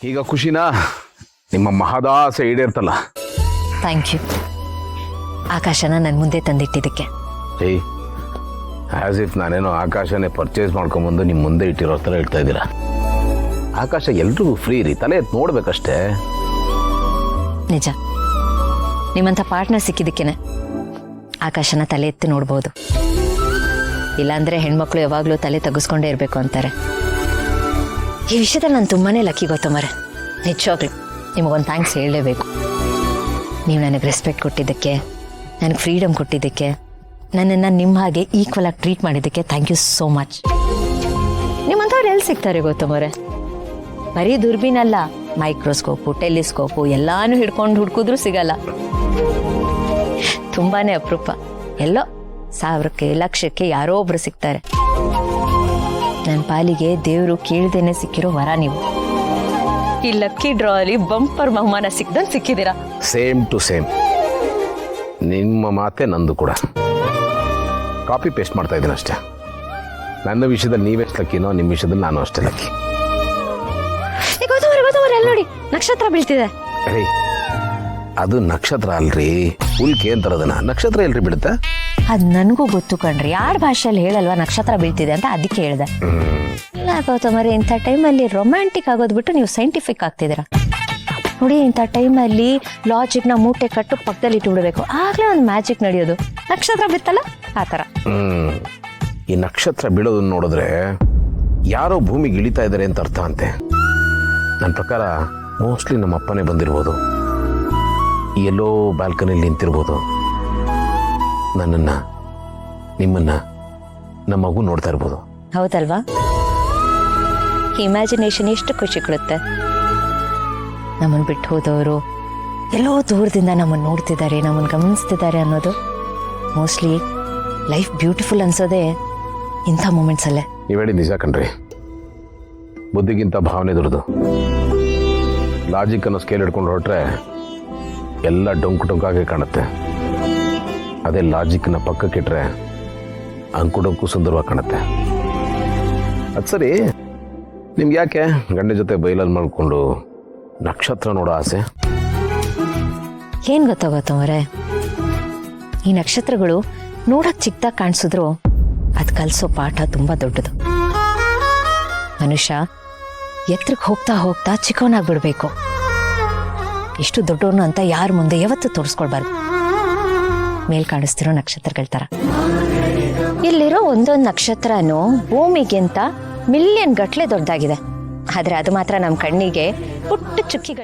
ಈಗ ಖುಷಿನಾ? ನಿಮ್ಮ ಮಹದಾಸೆ ಈಡೇರ್ತಲ್ಲ. Thank you. ಆಕಾಶನ ನನ್ನ ಮುಂದೆ ತಂದಿಟ್ಟಿದ್ದಕ್ಕೆ. ಏಯ್, ಆ್ಯಸ್ ಇಫ್ ನಾನೇನೋ ಆಕಾಶನೇ ಪರ್ಚೇಸ್ ಮಾಡ್ಕೊಂಬಂದು ನಿಮ್ಮ ಮುಂದೆ ಇಟ್ಟಿರೋ ಥರ ಹೇಳ್ತಾ ಇದ್ದೀರಾ. ಆಕಾಶ ಎಲ್ರಿಗೂ ಫ್ರೀ ರೀ, ತಲೆ ಎತ್ತು ನೋಡ್ಬೇಕಷ್ಟೇ. ನಿಜ, ನಿಮ್ಮಂಥ ಪಾರ್ಟ್ನರ್ ಸಿಕ್ಕಿದ್ದಕ್ಕೇನೆ ಆಕಾಶನ ತಲೆ ಎತ್ತಿ ನೋಡ್ಬೋದು. ಇಲ್ಲಾಂದ್ರೆ ಹೆಣ್ಮಕ್ಳು ಯಾವಾಗಲೂ ತಲೆ ತಗ್ಗಿಸ್ಕೊಂಡೇ ಇರಬೇಕು ಅಂತಾರೆ. ಈ ವಿಷಯದಲ್ಲಿ ನಾನು ತುಂಬಾನೇ ಲಕ್ಕಿ ಗೊತ್ತಮ್ಮರೆ. ನಿಜವಾಗ್ಲು ನಿಮಗೊಂದು ಥ್ಯಾಂಕ್ಸ್ ಹೇಳಲೇಬೇಕು. ನೀವು ನನಗೆ ರೆಸ್ಪೆಕ್ಟ್ ಕೊಟ್ಟಿದ್ದಕ್ಕೆ, ನನಗೆ ಫ್ರೀಡಮ್ ಕೊಟ್ಟಿದ್ದಕ್ಕೆ, ನನ್ನನ್ನು ನಿಮ್ಮ ಹಾಗೆ ಈಕ್ವಲ್ ಆಗಿ ಟ್ರೀಟ್ ಮಾಡಿದ್ದಕ್ಕೆ ಥ್ಯಾಂಕ್ ಯು ಸೋ ಮಚ್. ನಿಮ್ಮಂಥವ್ರು ಎಲ್ಲಿ ಸಿಗ್ತಾರೆ ಗೊತ್ತಮ್ಮರೆ? ಬರೀ ದುರ್ಬೀನಲ್ಲ, ಮೈಕ್ರೋಸ್ಕೋಪು, ಟೆಲಿಸ್ಕೋಪು ಎಲ್ಲಾನು ಹಿಡ್ಕೊಂಡು ಹುಡ್ಕಿದ್ರು ಸಿಗಲ್ಲ. ತುಂಬಾನೇ ಅಪರೂಪ. ಎಲ್ಲೋ 1000ಕ್ಕೆ 1,00,000ಕ್ಕೆ ಯಾರೋ ಒಬ್ರು ಸಿಗ್ತಾರೆ. ನನ್ನ ಪಾಲಿಗೆ ದೇವರು ಕೇಳ್ದೇನೆ ಸಿಕ್ಕಿರೋ ವರ ನೀವು. ಈ ಲಕ್ಕಿ ಡ್ರಾ ಅಲ್ಲಿ ಬಂಪರ್ ಬಹುಮಾನ ಸಿಕ್ದಂಗೆ ಸಿಕ್ಕಿದ್ದೀರಾ. Same to same. ನಿಮ್ಮ ಮಾತೆ ನಂದು ಕೂಡ. ಕಾಪಿ ಪೇಸ್ಟ್ ಮಾಡ್ತಾ ಇದ್ದೀನಿ ಅಷ್ಟೇ. ನನ್ನ ವಿಷಯದಲ್ಲಿ ನೀವೆಷ್ಟು ಲಕ್ಕಿನೋ, ನಿಮ್ಮ ವಿಷಯದಲ್ಲಿ ನಾನು ಅಷ್ಟೇ ಲಕ್ಕಿ. ಗೊತ್ತವರೆ ಎಲ್ಲ ನೋಡಿ, ನಕ್ಷತ್ರ ಬೀಳ್ತಿದೆ. ರೀ, ಅದು ನಕ್ಷತ್ರ ಅಲ್ರಿ, ಉಲ್ಕೆ ಅಂತಾರದನ್ನ. ನಕ್ಷತ್ರ ಎಲ್ರಿ ಬೀಳುತ್ತೆ? ಅದ್ ನನಗೂ ಗೊತ್ತು ಕಣ್ರಿ. ಯಾರ ಭಾಷೆಯಲ್ಲಿ ಹೇಳಲ್ವಾ ನಕ್ಷತ್ರ ಬೀಳ್ತಿದೆ ಅಂತ, ಅದಕ್ಕೆ ಹೇಳ್ದೆ. ಗೌತಮರೇ, ಇಂಥ ಟೈಮಲ್ಲಿ ರೊಮ್ಯಾಂಟಿಕ್ ಆಗೋದು ಬಿಟ್ಟು ನೀವು ಸೈಂಟಿಫಿಕ್ ಆಗ್ತಿದ್ದೀರಾ ನೋಡಿ. ಇಂಥ ಟೈಮಲ್ಲಿ ಲಾಜಿಕ್ನ ಮೂಟೆ ಕಟ್ಟು ಪಕ್ಕದಲ್ಲಿ ಇಟ್ಟು ಬಿಡಬೇಕು, ಆಗ್ಲೇ ಒಂದು ಮ್ಯಾಜಿಕ್ ನಡೆಯೋದು. ನಕ್ಷತ್ರ ಬಿತ್ತಲ್ಲ ಆ ಥರ. ಈ ನಕ್ಷತ್ರ ಬೀಳೋದನ್ನ ನೋಡಿದ್ರೆ ಯಾರೋ ಭೂಮಿಗೆ ಇಳಿತಾ ಇದ್ದಾರೆ ಅಂತ ಅರ್ಥ ಅಂತೆ. ನನ್ನ ಪ್ರಕಾರ ಮೋಸ್ಟ್ಲಿ ನಮ್ಮ ಅಪ್ಪನೇ ಬಂದಿರ್ಬೋದು. ಎಲ್ಲೋ ಬಾಲ್ಕನಿಯಲ್ಲಿ ನಿಂತಿರ್ಬೋದು. ನನ್ನನ್ನ, ನಿಮ್ಮನ್ನ, ನಮ್ಮ ಮಗು ನೋಡ್ತಾ ಇರ್ಬೋದು. ಹೌದಲ್ವಾ? ಇಮ್ಯಾಜಿನೇಷನ್ ಎಷ್ಟು ಖುಷಿ ಕೊಡುತ್ತೆ. ನಮ್ಮನ್ನು ಬಿಟ್ಟು ಹೋದವರು ಎಲ್ಲೋ ದೂರದಿಂದ ನಮ್ಮನ್ನು ನೋಡ್ತಿದ್ದಾರೆ, ನಮ್ಮನ್ನು ಗಮನಿಸ್ತಿದ್ದಾರೆ ಅನ್ನೋದು. ಮೋಸ್ಟ್ಲಿ ಲೈಫ್ ಬ್ಯೂಟಿಫುಲ್ ಅನ್ಸೋದೇ ಇಂಥ ಮೂಮೆಂಟ್ಸಲ್ಲೇ. ನೀವು ಹೇಳಿ ನಿಜ ಕಣ್ರಿ. ಬುದ್ಧಿಗಿಂತ ಭಾವನೆ ದೊಡ್ಡದು. ಲಾಜಿಕ್ ಅನ್ನೋ ಸ್ಕೇಲ್ ಹಿಡ್ಕೊಂಡು ಹೊರಟ್ರೆ ಎಲ್ಲ ಡೊಂಕು ಡೊಂಕಾಗೆ ಕಾಣುತ್ತೆ. ಅದೇ ಲಾಜಿಕ್ನ ಪಕ್ಕಕ್ಕಿಟ್ರೆ ಅಂಕುಡೊಂಕು ಸುಂದರವಾಗಿ ಕಾಣುತ್ತೆ. ಅದು ಸರಿ, ನಿಮ್ಗೆ ಯಾಕೆ ಗಂಡ ಜೊತೆ ಬೈಲಲ್ಲಿ ಮಾಡ್ಕೊಂಡು ನಕ್ಷತ್ರ ನೋಡೋ ಆಸೆ? ಏನ್ ಗೊತ್ತಾಗತ್ತವರೇ, ಈ ನಕ್ಷತ್ರಗಳು ನೋಡಕ್ ಚಿಕ್ಕದಾಗಿ ಕಾಣಿಸಿದ್ರು ಅದು ಕಲಿಸೋ ಪಾಠ ತುಂಬಾ ದೊಡ್ಡದು. ಮನುಷ್ಯ ಎತ್ತರಕ್ಕೆ ಹೋಗ್ತಾ ಹೋಗ್ತಾ ಚಿಕ್ಕವನಾಗ್ಬಿಡ್ಬೇಕು. ಎಷ್ಟು ದೊಡ್ಡವನು ಅಂತ ಯಾರ ಮುಂದೆ ಯಾವತ್ತೂ ತೋರಿಸ್ಕೊಳ್ಬಾರ್ದು. ಮೇಲ್ ಕಾಣಿಸ್ತಿರೋ ನಕ್ಷತ್ರಗಳ ತರ. ಇಲ್ಲಿರೋ ಒಂದೊಂದು ನಕ್ಷತ್ರನೂ ಭೂಮಿಗಿಂತ ಮಿಲಿಯನ್ ಗಟ್ಲೆ ದೊಡ್ಡದಾಗಿದೆ. ಆದ್ರೆ ಅದು ಮಾತ್ರ ನಮ್ಮ ಕಣ್ಣಿಗೆ ಪುಟ್ಟ ಚುಕ್ಕಿಗಳು.